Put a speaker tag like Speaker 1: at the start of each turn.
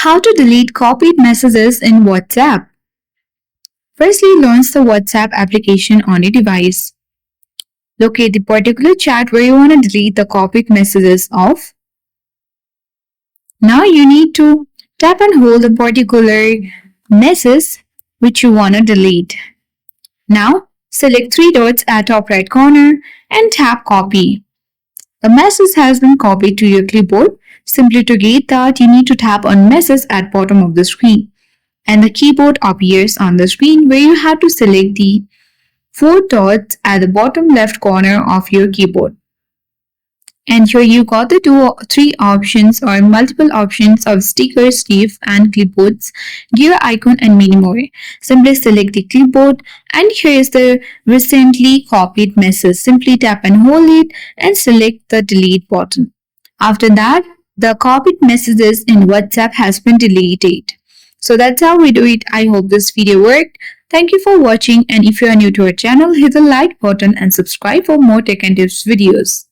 Speaker 1: How to delete copied messages in WhatsApp. Firstly, launch the WhatsApp application on your device. Locate the particular chat where you want to delete the copied messages of. Now you need to tap and hold the particular message which you want to delete. Now select three dots at top right corner and tap copy. The message has been copied to your clipboard. Simply to get that, you need to tap on message at bottom of the screen and the keyboard appears on the screen where you have to select the four dots at the bottom left corner of your keyboard. And here you got the three options or multiple options of stickers, GIF and clipboards, gear icon and many more. Simply select the clipboard and here is the recently copied message. Simply tap and hold it and select the delete button. After that, the copied messages in WhatsApp has been deleted. So that's how we do it. I hope this video worked. Thank you for watching, and if you are new to our channel, hit the like button and subscribe for more tech and tips videos.